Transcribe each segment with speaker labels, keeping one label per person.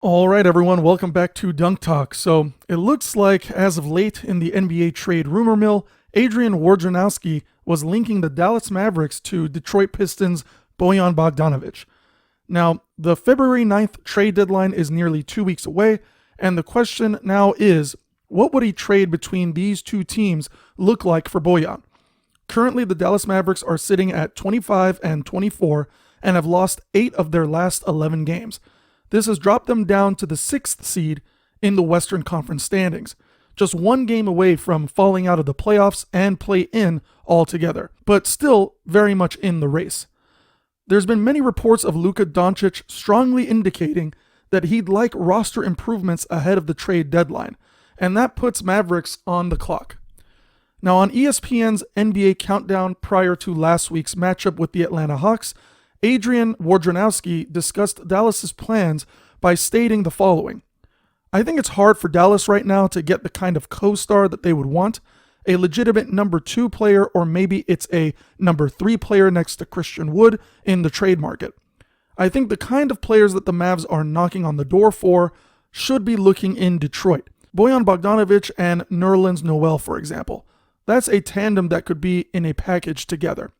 Speaker 1: All right, everyone, welcome back to Dunk Talk. So it looks like as of late in the NBA trade rumor mill, Adrian Wojnarowski was linking the Dallas Mavericks to Detroit Pistons' Bojan Bogdanovic. Now, the February 9th trade deadline is nearly 2 weeks away, and the question now is, what would a trade between these two teams look like for Bojan? Currently, the Dallas Mavericks are sitting at 25 and 24 and have lost 8 of their last 11 games. This has dropped them down to the 6th seed in the Western Conference standings, just 1 game away from falling out of the playoffs and play-in altogether, but still very much in the race. There's been many reports of Luka Doncic strongly indicating that he'd like roster improvements ahead of the trade deadline, and that puts Mavericks on the clock. Now, on ESPN's NBA Countdown prior to last week's matchup with the Atlanta Hawks, Adrian Wojnarowski discussed Dallas's plans by stating the following. I think it's hard for Dallas right now to get the kind of co-star that they would want, a legitimate number 2 player, or maybe it's a number 3 player next to Christian Wood in the trade market. I think the kind of players that the Mavs are knocking on the door for should be looking in Detroit. Bojan Bogdanovic and Nerlens Noel, for example. That's a tandem that could be in a package together.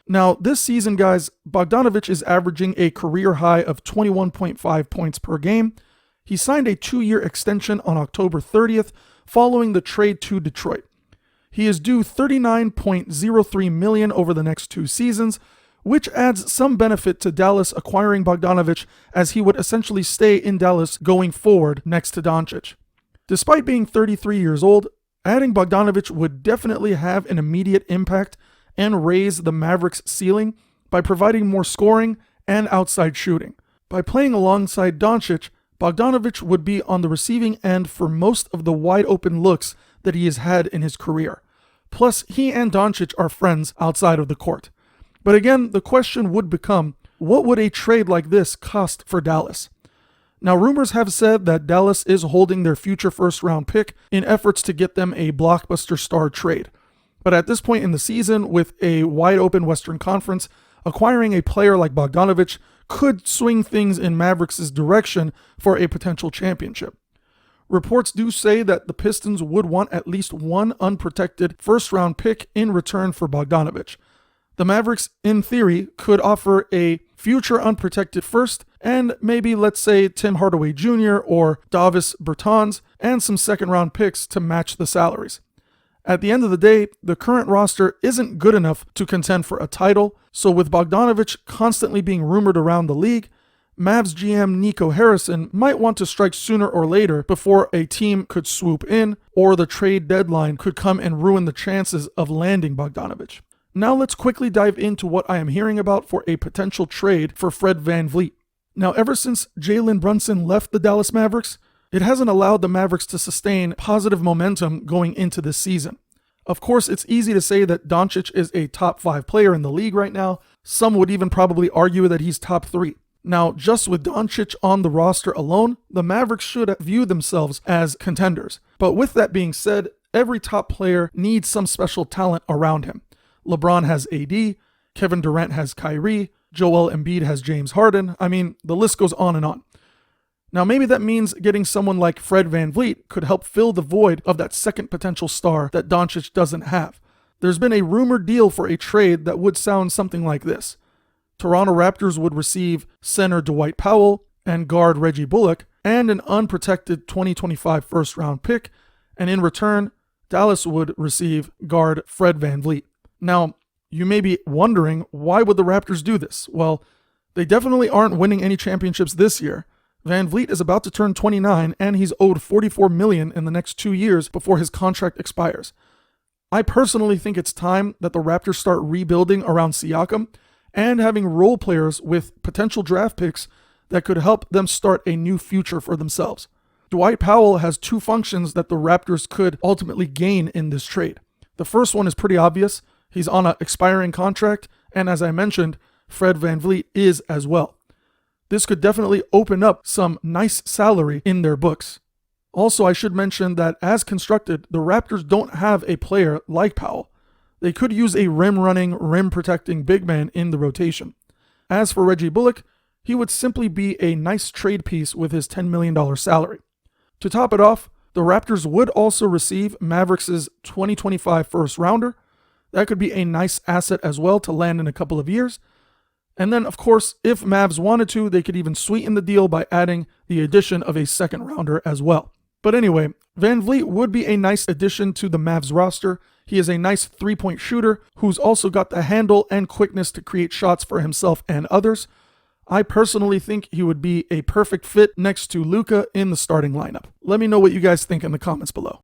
Speaker 1: Now, this season, guys, Bogdanovic is averaging a career high of 21.5 points per game. He signed a 2-year extension on October 30th following the trade to Detroit. He is due $39.03 million over the next 2 seasons, which adds some benefit to Dallas acquiring Bogdanovic, as he would essentially stay in Dallas going forward next to Doncic. Despite being 33 years old, adding Bogdanovic would definitely have an immediate impact and raise the Mavericks' ceiling by providing more scoring and outside shooting. By playing alongside Doncic, Bogdanovic would be on the receiving end for most of the wide-open looks that he has had in his career. Plus, he and Doncic are friends outside of the court. But again, the question would become, what would a trade like this cost for Dallas? Now, rumors have said that Dallas is holding their future first-round pick in efforts to get them a blockbuster star trade. But at this point in the season, with a wide-open Western Conference, acquiring a player like Bogdanovic could swing things in Mavericks' direction for a potential championship. Reports do say that the Pistons would want at least 1 unprotected first-round pick in return for Bogdanovic. The Mavericks, in theory, could offer a future unprotected first and maybe, let's say, Tim Hardaway Jr. or Davis Bertans and some second-round picks to match the salaries. At the end of the day, the current roster isn't good enough to contend for a title, so with Bogdanovic constantly being rumored around the league, Mavs GM Nico Harrison might want to strike sooner or later before a team could swoop in or the trade deadline could come and ruin the chances of landing Bogdanovic. Now let's quickly dive into what I am hearing about for a potential trade for Fred VanVleet. Now, ever since Jalen Brunson left the Dallas Mavericks, it hasn't allowed the Mavericks to sustain positive momentum going into this season. Of course, it's easy to say that Doncic is a top 5 player in the league right now. Some would even probably argue that he's top 3. Now, just with Doncic on the roster alone, the Mavericks should view themselves as contenders. But with that being said, every top player needs some special talent around him. LeBron has AD, Kevin Durant has Kyrie, Joel Embiid has James Harden. I mean, the list goes on and on. Now, maybe that means getting someone like Fred VanVleet could help fill the void of that second potential star that Doncic doesn't have. There's been a rumored deal for a trade that would sound something like this. Toronto Raptors would receive center Dwight Powell and guard Reggie Bullock and an unprotected 2025 first-round pick, and in return, Dallas would receive guard Fred VanVleet. Now, you may be wondering, why would the Raptors do this? Well, they definitely aren't winning any championships this year. VanVleet is about to turn 29, and he's owed $44 million in the next 2 years before his contract expires. I personally think it's time that the Raptors start rebuilding around Siakam and having role players with potential draft picks that could help them start a new future for themselves. Dwight Powell has 2 functions that the Raptors could ultimately gain in this trade. The first one is pretty obvious. He's on an expiring contract, and as I mentioned, Fred VanVleet is as well. This could definitely open up some nice salary in their books. Also, I should mention that as constructed, the Raptors don't have a player like Powell. They could use a rim-running, rim-protecting big man in the rotation. As for Reggie Bullock, he would simply be a nice trade piece with his $10 million salary. To top it off, the Raptors would also receive Mavericks' 2025 first rounder. That could be a nice asset as well to land in a couple of years. And then, of course, if Mavs wanted to, they could even sweeten the deal by adding the addition of a second rounder as well. But anyway, Vanvleet would be a nice addition to the Mavs roster. He is a nice three-point shooter who's also got the handle and quickness to create shots for himself and others. I personally think he would be a perfect fit next to Luka in the starting lineup. Let me know what you guys think in the comments below.